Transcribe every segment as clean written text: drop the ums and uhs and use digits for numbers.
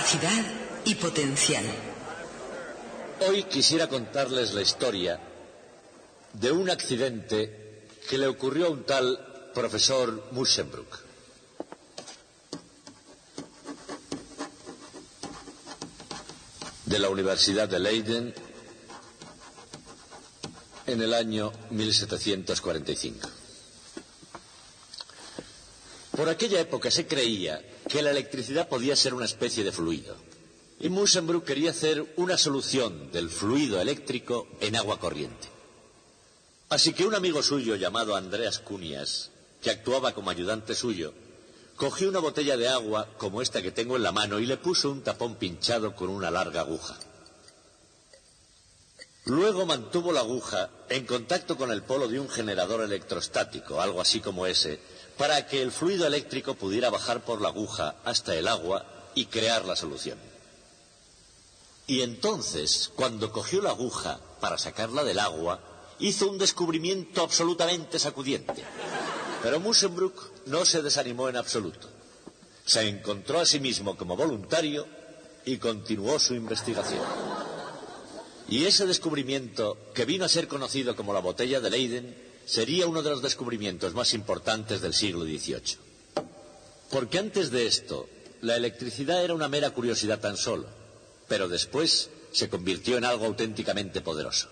capacidad y potencial. Hoy quisiera contarles la historia de un accidente que le ocurrió a un tal profesor Musschenbroek. De la Universidad de Leiden en el año 1745. Por aquella época se creía que la electricidad podía ser una especie de fluido, y Musschenbroek quería hacer una solución del fluido eléctrico en agua corriente. Así que un amigo suyo llamado Andreas Cunias, que actuaba como ayudante suyo, cogió una botella de agua como esta que tengo en la mano y le puso un tapón pinchado con una larga aguja. Luego mantuvo la aguja en contacto con el polo de un generador electrostático, algo así como ese, para que el fluido eléctrico pudiera bajar por la aguja hasta el agua y crear la solución. Y entonces, cuando cogió la aguja para sacarla del agua, hizo un descubrimiento absolutamente sacudiente. Pero Musschenbroek no se desanimó en absoluto. Se encontró a sí mismo como voluntario y continuó su investigación. Y ese descubrimiento, que vino a ser conocido como la botella de Leyden, sería uno de los descubrimientos más importantes del siglo XVIII. Porque antes de esto, la electricidad era una mera curiosidad tan solo, pero después se convirtió en algo auténticamente poderoso.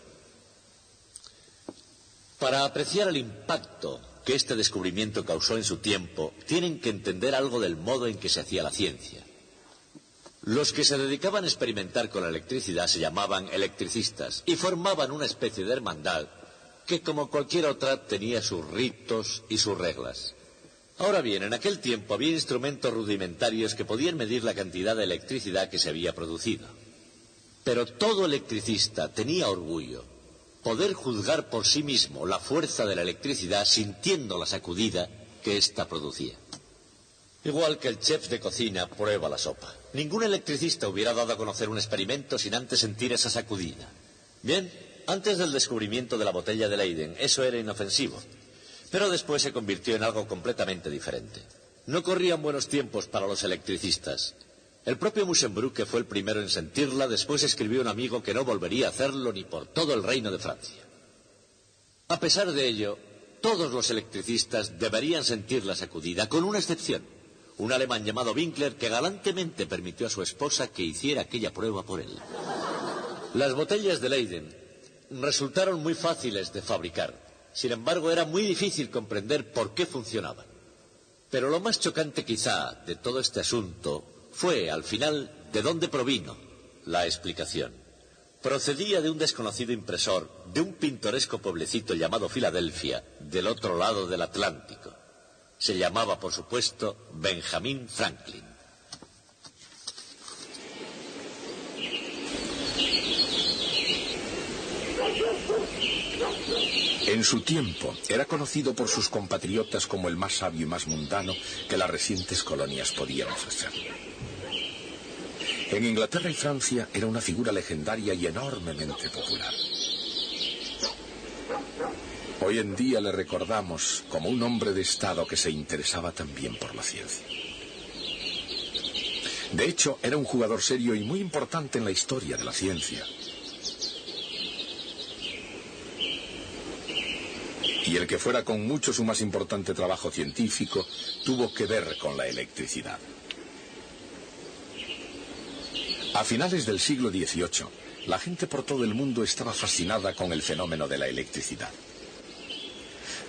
Para apreciar el impacto que este descubrimiento causó en su tiempo, tienen que entender algo del modo en que se hacía la ciencia. Los que se dedicaban a experimentar con la electricidad se llamaban electricistas y formaban una especie de hermandad que, como cualquier otra, tenía sus ritos y sus reglas. Ahora bien, en aquel tiempo había instrumentos rudimentarios que podían medir la cantidad de electricidad que se había producido. Pero todo electricista tenía orgullo: poder juzgar por sí mismo la fuerza de la electricidad sintiendo la sacudida que ésta producía. Igual que el chef de cocina prueba la sopa. Ningún electricista hubiera dado a conocer un experimento sin antes sentir esa sacudida. Bien, antes del descubrimiento de la botella de Leyden, eso era inofensivo. Pero después se convirtió en algo completamente diferente. No corrían buenos tiempos para los electricistas. El propio Musschenbroek, que fue el primero en sentirla, después escribió a un amigo que no volvería a hacerlo ni por todo el reino de Francia. A pesar de ello, todos los electricistas deberían sentir la sacudida, con una excepción: un alemán llamado Winkler, que galantemente permitió a su esposa que hiciera aquella prueba por él. Las botellas de Leyden resultaron muy fáciles de fabricar. Sin embargo, era muy difícil comprender por qué funcionaban. Pero lo más chocante quizá de todo este asunto fue, al final, de dónde provino la explicación. Procedía de un desconocido impresor de un pintoresco pueblecito llamado Filadelfia, del otro lado del Atlántico. Se llamaba, por supuesto, Benjamin Franklin. En su tiempo era conocido por sus compatriotas como el más sabio y más mundano que las recientes colonias podían ofrecer. En Inglaterra y Francia era una figura legendaria y enormemente popular. Hoy en día le recordamos como un hombre de Estado que se interesaba también por la ciencia. De hecho, era un jugador serio y muy importante en la historia de la ciencia. Y el que fuera con mucho su más importante trabajo científico tuvo que ver con la electricidad. A finales del siglo XVIII, la gente por todo el mundo estaba fascinada con el fenómeno de la electricidad.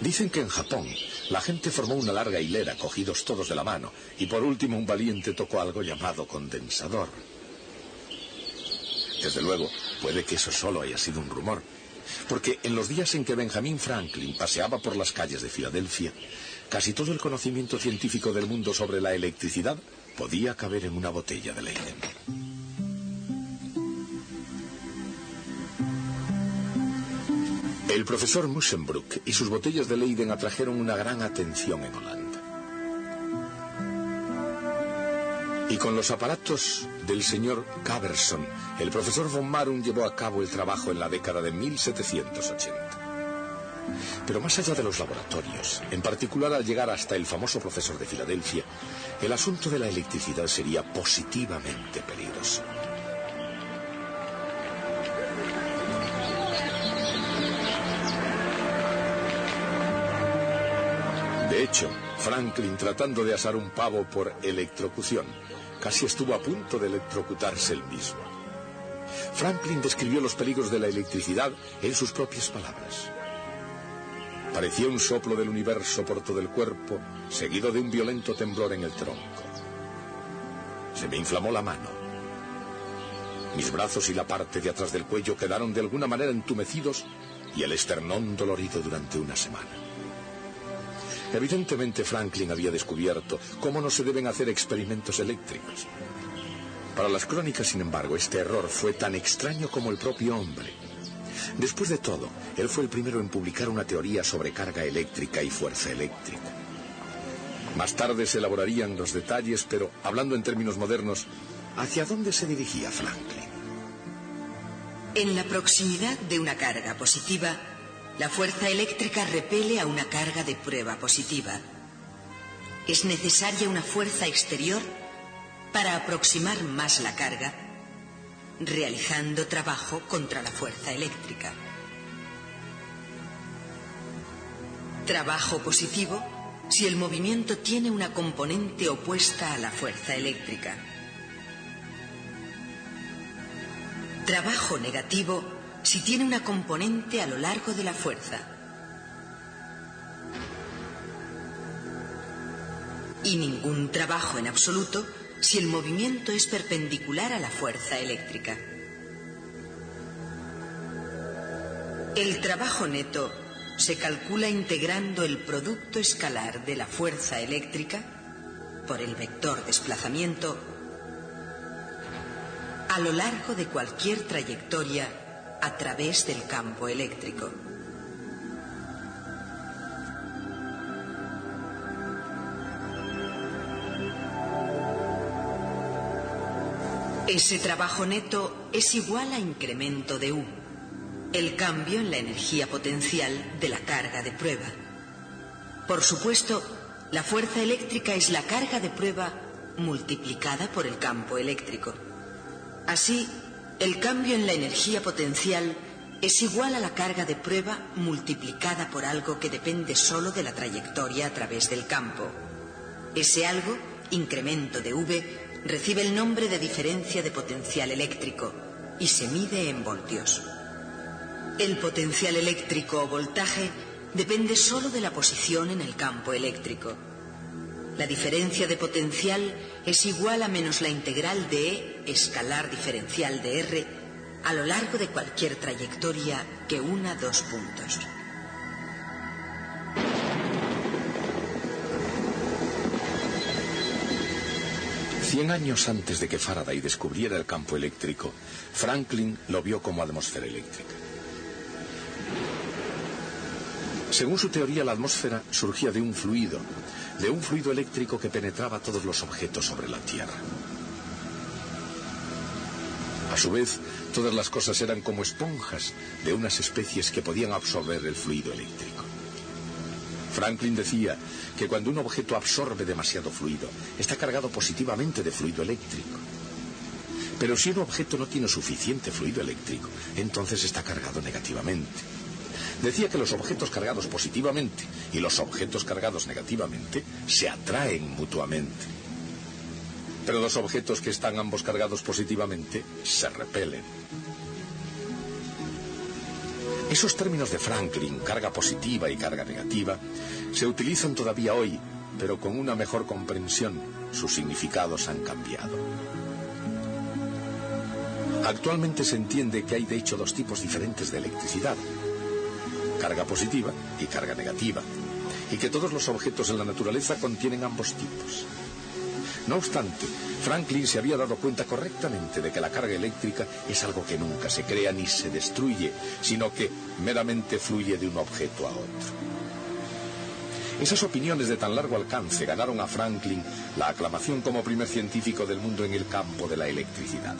Dicen que en Japón la gente formó una larga hilera, cogidos todos de la mano, y por último un valiente tocó algo llamado condensador. Desde luego, puede que eso solo haya sido un rumor, porque en los días en que Benjamin Franklin paseaba por las calles de Filadelfia, casi todo el conocimiento científico del mundo sobre la electricidad podía caber en una botella de Leyden. El profesor Musschenbroek y sus botellas de Leyden atrajeron una gran atención en Holanda. Y con los aparatos del señor Caberson, el profesor von Marum llevó a cabo el trabajo en la década de 1780. Pero más allá de los laboratorios, en particular al llegar hasta el famoso profesor de Filadelfia, el asunto de la electricidad sería positivamente peligroso. De hecho, Franklin, tratando de asar un pavo por electrocución, casi estuvo a punto de electrocutarse él mismo. Franklin describió los peligros de la electricidad en sus propias palabras. Parecía un soplo del universo por todo el cuerpo, seguido de un violento temblor en el tronco. Se me inflamó la mano. Mis brazos y la parte de atrás del cuello quedaron de alguna manera entumecidos y el esternón dolorido durante una semana. Evidentemente Franklin había descubierto cómo no se deben hacer experimentos eléctricos. Para las crónicas, sin embargo, este error fue tan extraño como el propio hombre. Después de todo, él fue el primero en publicar una teoría sobre carga eléctrica y fuerza eléctrica. Más tarde se elaborarían los detalles, pero, hablando en términos modernos, ¿hacia dónde se dirigía Franklin? En la proximidad de una carga positiva, la fuerza eléctrica repele a una carga de prueba positiva. Es necesaria una fuerza exterior para aproximar más la carga, realizando trabajo contra la fuerza eléctrica. Trabajo positivo si el movimiento tiene una componente opuesta a la fuerza eléctrica. Trabajo negativo si tiene una componente a lo largo de la fuerza. Y ningún trabajo en absoluto si el movimiento es perpendicular a la fuerza eléctrica. El trabajo neto se calcula integrando el producto escalar de la fuerza eléctrica por el vector desplazamiento a lo largo de cualquier trayectoria a través del campo eléctrico. Ese trabajo neto es igual a incremento de U, el cambio en la energía potencial de la carga de prueba. Por supuesto, la fuerza eléctrica es la carga de prueba multiplicada por el campo eléctrico. Así, el cambio en la energía potencial es igual a la carga de prueba multiplicada por algo que depende solo de la trayectoria a través del campo. Ese algo, incremento de V, recibe el nombre de diferencia de potencial eléctrico y se mide en voltios. El potencial eléctrico o voltaje depende solo de la posición en el campo eléctrico. La diferencia de potencial es igual a menos la integral de E escalar diferencial de R a lo largo de cualquier trayectoria que una dos puntos. Cien años antes de que Faraday descubriera el campo eléctrico, Franklin lo vio como atmósfera eléctrica. Según su teoría, la atmósfera surgía de un fluido eléctrico que penetraba todos los objetos sobre la Tierra. A su vez, todas las cosas eran como esponjas de unas especies que podían absorber el fluido eléctrico. Franklin decía que cuando un objeto absorbe demasiado fluido, está cargado positivamente de fluido eléctrico. Pero si un objeto no tiene suficiente fluido eléctrico, entonces está cargado negativamente. Decía que los objetos cargados positivamente y los objetos cargados negativamente se atraen mutuamente. Pero los objetos que están ambos cargados positivamente se repelen. Esos términos de Franklin, carga positiva y carga negativa, se utilizan todavía hoy, pero con una mejor comprensión. Sus significados han cambiado. Actualmente se entiende que hay de hecho dos tipos diferentes de electricidad: carga positiva y carga negativa, y que todos los objetos en la naturaleza contienen ambos tipos. No obstante, Franklin se había dado cuenta correctamente de que la carga eléctrica es algo que nunca se crea ni se destruye, sino que meramente fluye de un objeto a otro. Esas opiniones de tan largo alcance ganaron a Franklin la aclamación como primer científico del mundo en el campo de la electricidad.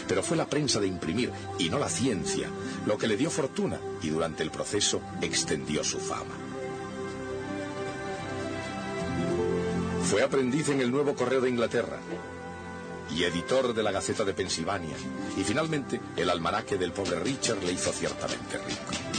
Pero fue la prensa de imprimir, y no la ciencia, lo que le dio fortuna y durante el proceso extendió su fama. Fue aprendiz en el Nuevo Correo de Inglaterra y editor de la Gaceta de Pensilvania, y finalmente el almanaque del pobre Richard le hizo ciertamente rico.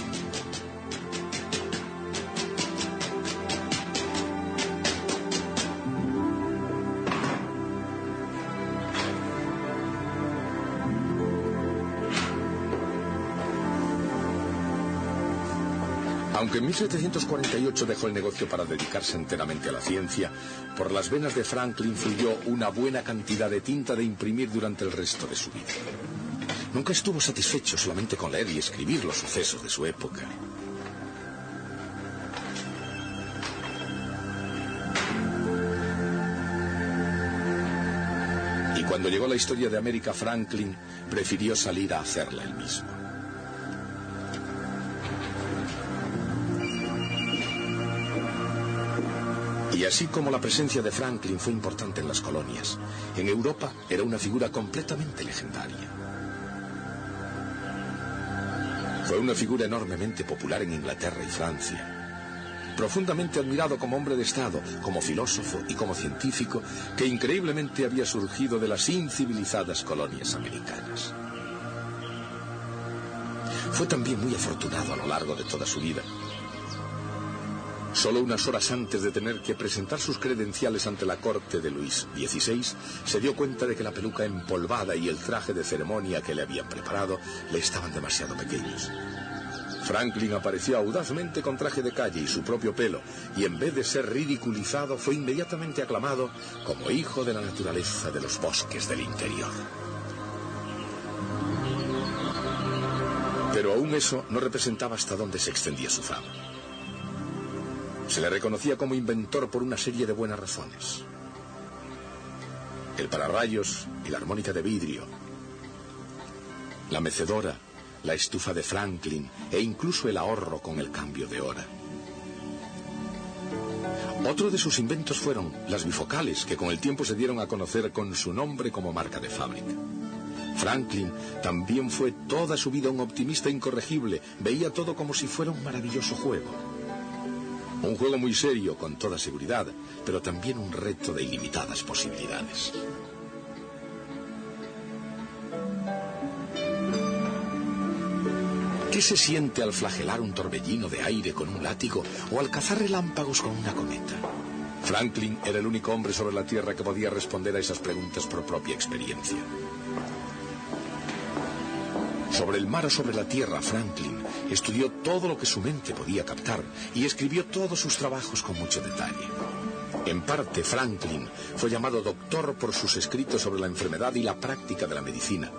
Aunque en 1748 dejó el negocio para dedicarse enteramente a la ciencia, por las venas de Franklin fluyó una buena cantidad de tinta de imprimir durante el resto de su vida. Nunca estuvo satisfecho solamente con leer y escribir los sucesos de su época. Y cuando llegó la historia de América, Franklin prefirió salir a hacerla él mismo. Y así como la presencia de Franklin fue importante en las colonias, en Europa era una figura completamente legendaria. Fue una figura enormemente popular en Inglaterra y Francia, profundamente admirado como hombre de Estado, como filósofo y como científico, que increíblemente había surgido de las incivilizadas colonias americanas. Fue también muy afortunado a lo largo de toda su vida. Solo unas horas antes de tener que presentar sus credenciales ante la corte de Luis XVI, se dio cuenta de que la peluca empolvada y el traje de ceremonia que le habían preparado le estaban demasiado pequeños. Franklin apareció audazmente con traje de calle y su propio pelo, y en vez de ser ridiculizado, fue inmediatamente aclamado como hijo de la naturaleza de los bosques del interior. Pero aún eso no representaba hasta dónde se extendía su fama. Se le reconocía como inventor por una serie de buenas razones. El pararrayos y la armónica de vidrio, la mecedora, la estufa de Franklin e incluso el ahorro con el cambio de hora. Otro de sus inventos fueron las bifocales, que con el tiempo se dieron a conocer con su nombre como marca de fábrica. Franklin también fue toda su vida un optimista incorregible, veía todo como si fuera un maravilloso juego. Un juego muy serio, con toda seguridad, pero también un reto de ilimitadas posibilidades. ¿Qué se siente al flagelar un torbellino de aire con un látigo o al cazar relámpagos con una cometa? Franklin era el único hombre sobre la Tierra que podía responder a esas preguntas por propia experiencia. Sobre el mar o sobre la tierra, Franklin estudió todo lo que su mente podía captar y escribió todos sus trabajos con mucho detalle. En parte, Franklin fue llamado doctor por sus escritos sobre la enfermedad y la práctica de la medicina.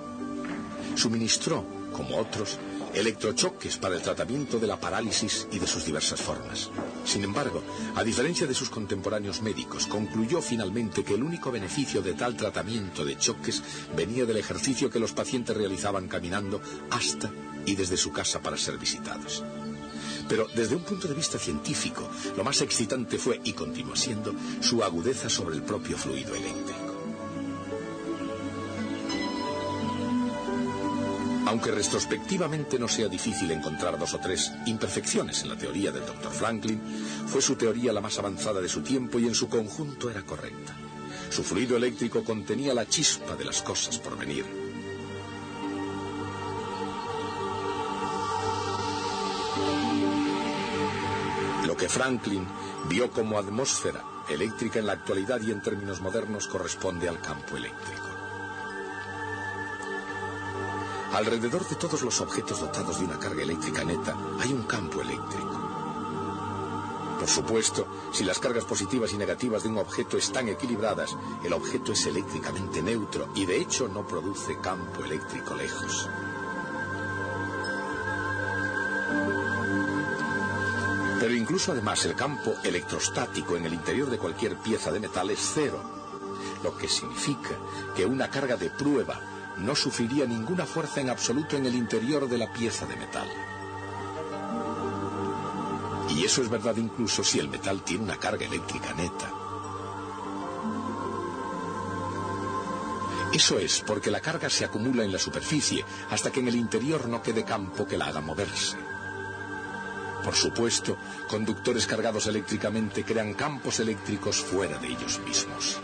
Suministró, como otros, electrochoques para el tratamiento de la parálisis y de sus diversas formas. Sin embargo, a diferencia de sus contemporáneos médicos, concluyó finalmente que el único beneficio de tal tratamiento de choques venía del ejercicio que los pacientes realizaban caminando hasta y desde su casa para ser visitados. Pero desde un punto de vista científico, lo más excitante fue, y continúa siendo, su agudeza sobre el propio fluido eléctrico. Aunque retrospectivamente no sea difícil encontrar 2 o 3 imperfecciones en la teoría del Dr. Franklin, fue su teoría la más avanzada de su tiempo y en su conjunto era correcta. Su fluido eléctrico contenía la chispa de las cosas por venir. Lo que Franklin vio como atmósfera eléctrica en la actualidad y en términos modernos corresponde al campo eléctrico. Alrededor de todos los objetos dotados de una carga eléctrica neta hay un campo eléctrico. Por supuesto, si las cargas positivas y negativas de un objeto están equilibradas, el objeto es eléctricamente neutro y de hecho no produce campo eléctrico lejos. Pero incluso además el campo electrostático en el interior de cualquier pieza de metal es cero, lo que significa que una carga de prueba no sufriría ninguna fuerza en absoluto en el interior de la pieza de metal. Y eso es verdad incluso si el metal tiene una carga eléctrica neta. Eso es porque la carga se acumula en la superficie hasta que en el interior no quede campo que la haga moverse. Por supuesto, conductores cargados eléctricamente crean campos eléctricos fuera de ellos mismos.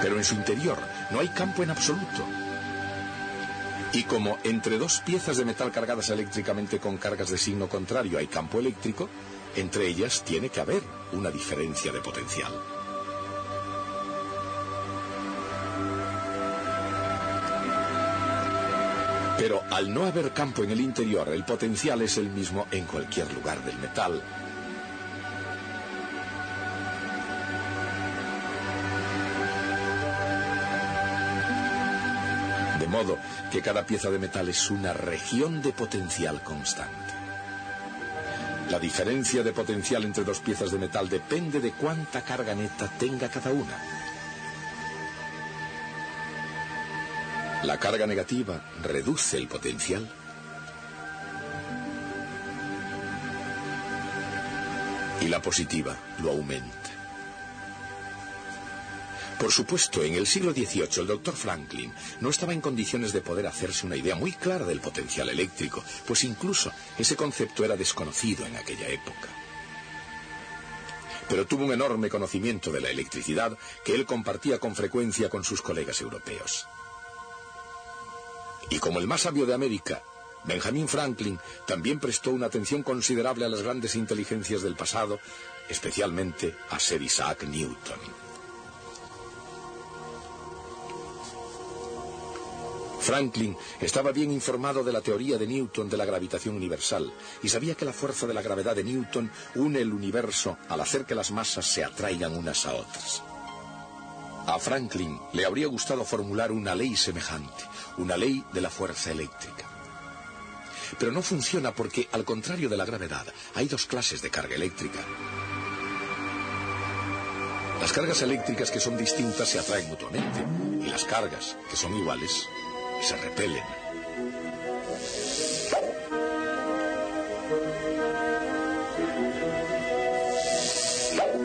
Pero en su interior no hay campo en absoluto. Y como entre dos piezas de metal cargadas eléctricamente con cargas de signo contrario hay campo eléctrico, entre ellas tiene que haber una diferencia de potencial. Pero al no haber campo en el interior, el potencial es el mismo en cualquier lugar del metal. De modo que cada pieza de metal es una región de potencial constante. La diferencia de potencial entre dos piezas de metal depende de cuánta carga neta tenga cada una. La carga negativa reduce el potencial y la positiva lo aumenta. Por supuesto, en el siglo XVIII el doctor Franklin no estaba en condiciones de poder hacerse una idea muy clara del potencial eléctrico, pues incluso ese concepto era desconocido en aquella época. Pero tuvo un enorme conocimiento de la electricidad que él compartía con frecuencia con sus colegas europeos. Y como el más sabio de América, Benjamin Franklin también prestó una atención considerable a las grandes inteligencias del pasado, especialmente a Sir Isaac Newton. Franklin estaba bien informado de la teoría de Newton de la gravitación universal y sabía que la fuerza de la gravedad de Newton une el universo al hacer que las masas se atraigan unas a otras. A Franklin le habría gustado formular una ley semejante, una ley de la fuerza eléctrica. Pero no funciona porque, al contrario de la gravedad, hay dos clases de carga eléctrica. Las cargas eléctricas que son distintas se atraen mutuamente y las cargas que son iguales se repelen.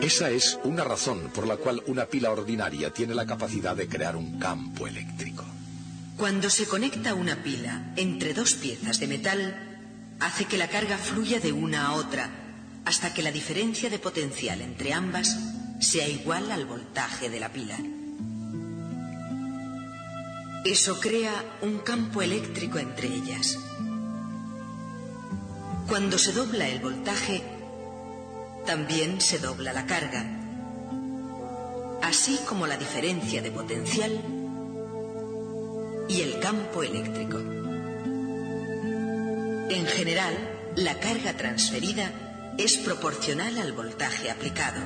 Esa es una razón por la cual una pila ordinaria tiene la capacidad de crear un campo eléctrico. Cuando se conecta una pila entre dos piezas de metal, hace que la carga fluya de una a otra, hasta que la diferencia de potencial entre ambas sea igual al voltaje de la pila. Eso crea un campo eléctrico entre ellas. Cuando se dobla el voltaje, también se dobla la carga, así como la diferencia de potencial y el campo eléctrico. En general, la carga transferida es proporcional al voltaje aplicado.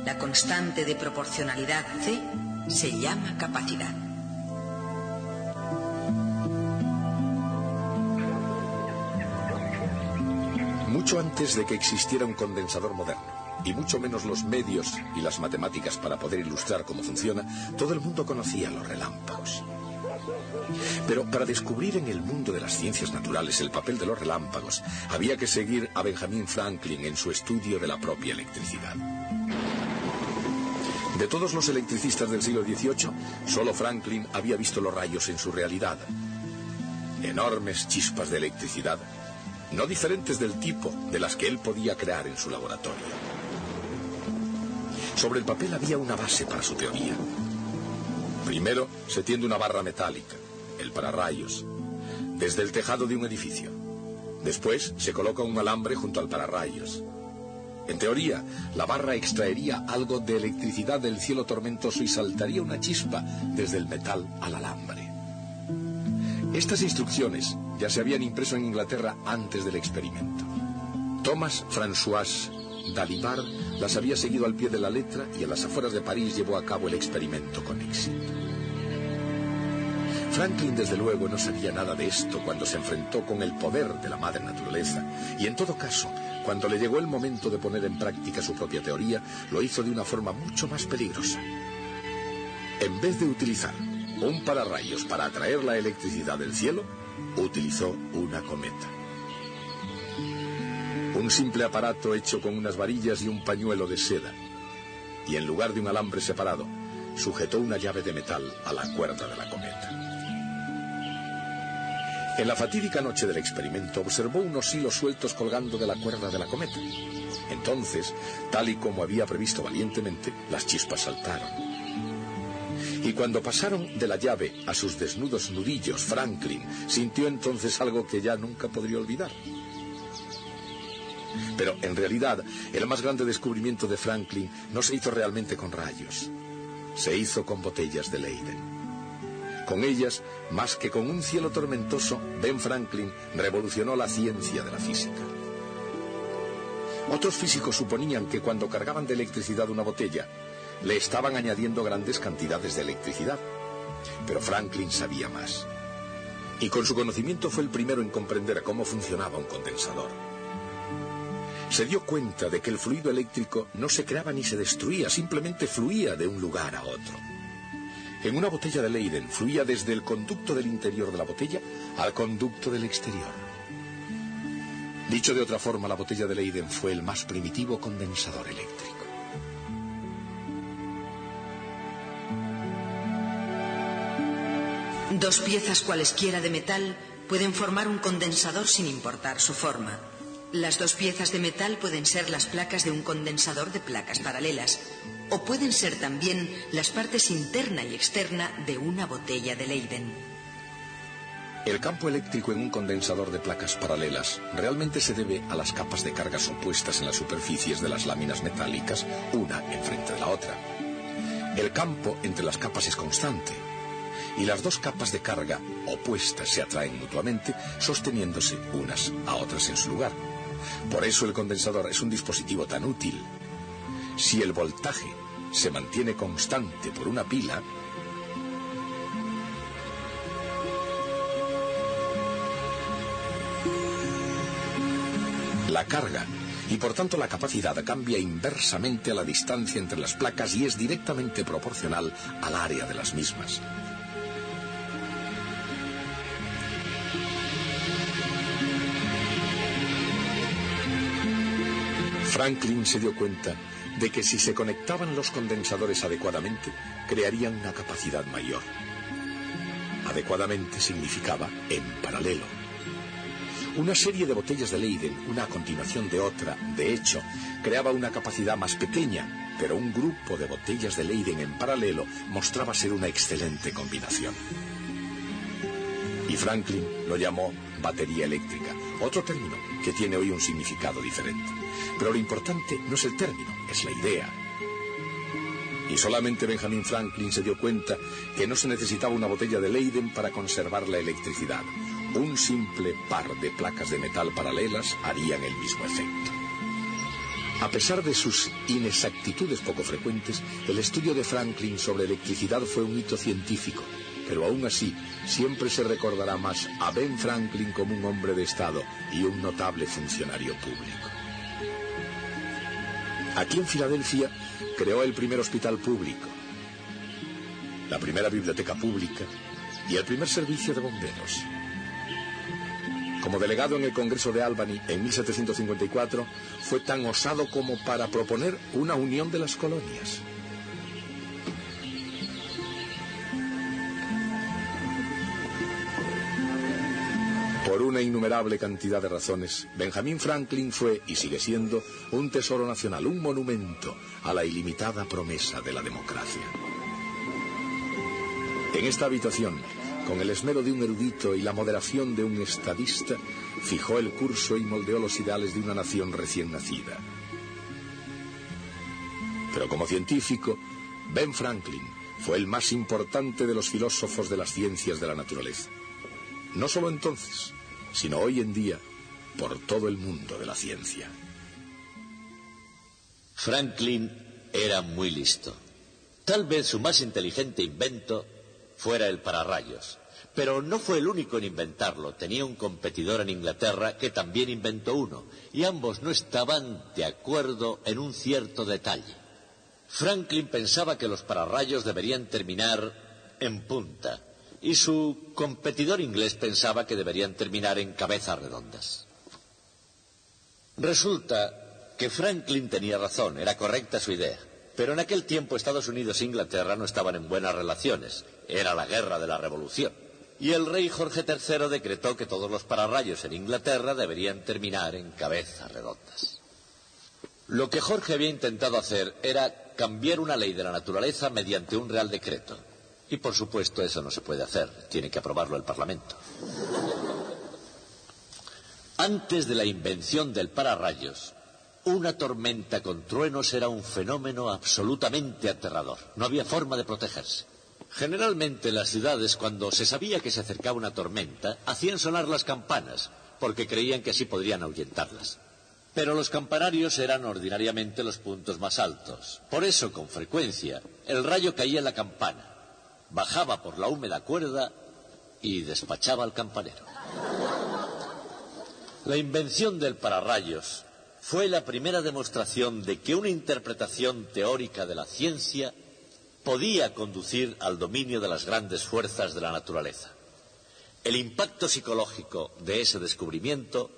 La constante de proporcionalidad C se llama capacidad. Mucho antes de que existiera un condensador moderno, y mucho menos los medios y las matemáticas para poder ilustrar cómo funciona, todo el mundo conocía los relámpagos. Pero para descubrir en el mundo de las ciencias naturales el papel de los relámpagos, había que seguir a Benjamin Franklin en su estudio de la propia electricidad. De todos los electricistas del siglo XVIII, solo Franklin había visto los rayos en su realidad. Enormes chispas de electricidad, no diferentes del tipo de las que él podía crear en su laboratorio. Sobre el papel había una base para su teoría. Primero se tiende una barra metálica, el pararrayos, desde el tejado de un edificio. Después se coloca un alambre junto al pararrayos. En teoría, la barra extraería algo de electricidad del cielo tormentoso y saltaría una chispa desde el metal al alambre. Estas instrucciones ya se habían impreso en Inglaterra antes del experimento. Thomas François Dalibard las había seguido al pie de la letra y en las afueras de París llevó a cabo el experimento con éxito. Franklin, desde luego, no sabía nada de esto cuando se enfrentó con el poder de la madre naturaleza, y en todo caso, cuando le llegó el momento de poner en práctica su propia teoría, lo hizo de una forma mucho más peligrosa. En vez de utilizar un pararrayos para atraer la electricidad del cielo, utilizó una cometa. Un simple aparato hecho con unas varillas y un pañuelo de seda, y en lugar de un alambre separado, sujetó una llave de metal a la cuerda de la cometa. En la fatídica noche del experimento observó unos hilos sueltos colgando de la cuerda de la cometa. Entonces, tal y como había previsto valientemente, las chispas saltaron. Y cuando pasaron de la llave a sus desnudos nudillos, Franklin sintió entonces algo que ya nunca podría olvidar. Pero en realidad, el más grande descubrimiento de Franklin no se hizo realmente con rayos. Se hizo con botellas de Leyden. Con ellas, más que con un cielo tormentoso, Ben Franklin revolucionó la ciencia de la física. Otros físicos suponían que cuando cargaban de electricidad una botella, le estaban añadiendo grandes cantidades de electricidad. Pero Franklin sabía más. Y con su conocimiento fue el primero en comprender cómo funcionaba un condensador. Se dio cuenta de que el fluido eléctrico no se creaba ni se destruía, simplemente fluía de un lugar a otro. En una botella de Leyden fluía desde el conducto del interior de la botella al conducto del exterior. Dicho de otra forma, la botella de Leyden fue el más primitivo condensador eléctrico. Dos piezas cualesquiera de metal pueden formar un condensador sin importar su forma. Las dos piezas de metal pueden ser las placas de un condensador de placas paralelas, o pueden ser también las partes interna y externa de una botella de Leyden. El campo eléctrico en un condensador de placas paralelas realmente se debe a las capas de cargas opuestas en las superficies de las láminas metálicas, una enfrente de la otra. El campo entre las capas es constante, y las dos capas de carga opuestas se atraen mutuamente, sosteniéndose unas a otras en su lugar. Por eso el condensador es un dispositivo tan útil. Si el voltaje se mantiene constante por una pila, la carga y por tanto la capacidad cambia inversamente a la distancia entre las placas y es directamente proporcional al área de las mismas. Franklin se dio cuenta de que si se conectaban los condensadores adecuadamente, crearían una capacidad mayor. Adecuadamente significaba en paralelo. Una serie de botellas de Leyden, una a continuación de otra, de hecho, creaba una capacidad más pequeña, pero un grupo de botellas de Leyden en paralelo mostraba ser una excelente combinación. Y Franklin lo llamó batería eléctrica, otro término que tiene hoy un significado diferente. Pero lo importante no es el término, es la idea. Y solamente Benjamin Franklin se dio cuenta que no se necesitaba una botella de Leyden para conservar la electricidad. Un simple par de placas de metal paralelas harían el mismo efecto. A pesar de sus inexactitudes poco frecuentes, el estudio de Franklin sobre electricidad fue un hito científico, pero aún así siempre se recordará más a Ben Franklin como un hombre de Estado y un notable funcionario público. Aquí en Filadelfia creó el primer hospital público, la primera biblioteca pública y el primer servicio de bomberos. Como delegado en el Congreso de Albany en 1754, fue tan osado como para proponer una unión de las colonias. Por una innumerable cantidad de razones, Benjamin Franklin fue y sigue siendo un tesoro nacional, un monumento a la ilimitada promesa de la democracia. En esta habitación, con el esmero de un erudito y la moderación de un estadista, fijó el curso y moldeó los ideales de una nación recién nacida. Pero como científico, Ben Franklin fue el más importante de los filósofos de las ciencias de la naturaleza. No solo entonces, sino hoy en día, por todo el mundo de la ciencia. Franklin era muy listo. Tal vez su más inteligente invento fuera el pararrayos. Pero no fue el único en inventarlo. Tenía un competidor en Inglaterra que también inventó uno, y ambos no estaban de acuerdo en un cierto detalle. Franklin pensaba que los pararrayos deberían terminar en punta, y su competidor inglés pensaba que deberían terminar en cabezas redondas. Resulta que Franklin tenía razón, era correcta su idea. Pero en aquel tiempo Estados Unidos e Inglaterra no estaban en buenas relaciones. Era la guerra de la Revolución. Y el rey Jorge III decretó que todos los pararrayos en Inglaterra deberían terminar en cabezas redondas. Lo que Jorge había intentado hacer era cambiar una ley de la naturaleza mediante un real decreto. Y por supuesto eso no se puede hacer, tiene que aprobarlo el Parlamento. Antes de la invención del pararrayos, una tormenta con truenos era un fenómeno absolutamente aterrador. No había forma de protegerse. Generalmente en las ciudades, cuando se sabía que se acercaba una tormenta, hacían sonar las campanas, porque creían que así podrían ahuyentarlas. Pero los campanarios eran ordinariamente los puntos más altos. Por eso, con frecuencia, el rayo caía en la campana, bajaba por la húmeda cuerda y despachaba al campanero. La invención del pararrayos fue la primera demostración de que una interpretación teórica de la ciencia podía conducir al dominio de las grandes fuerzas de la naturaleza. El impacto psicológico de ese descubrimiento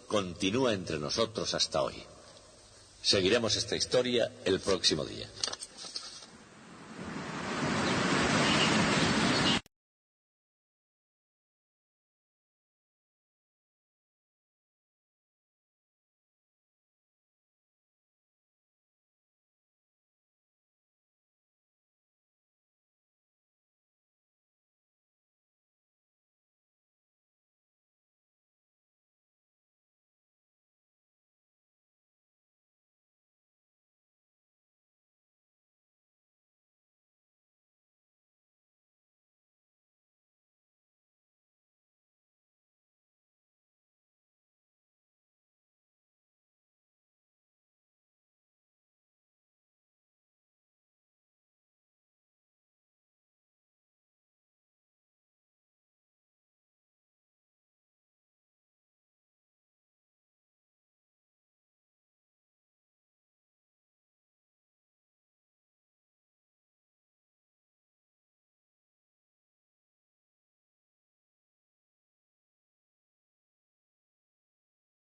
continúa entre nosotros hasta hoy. Seguiremos esta historia el próximo día.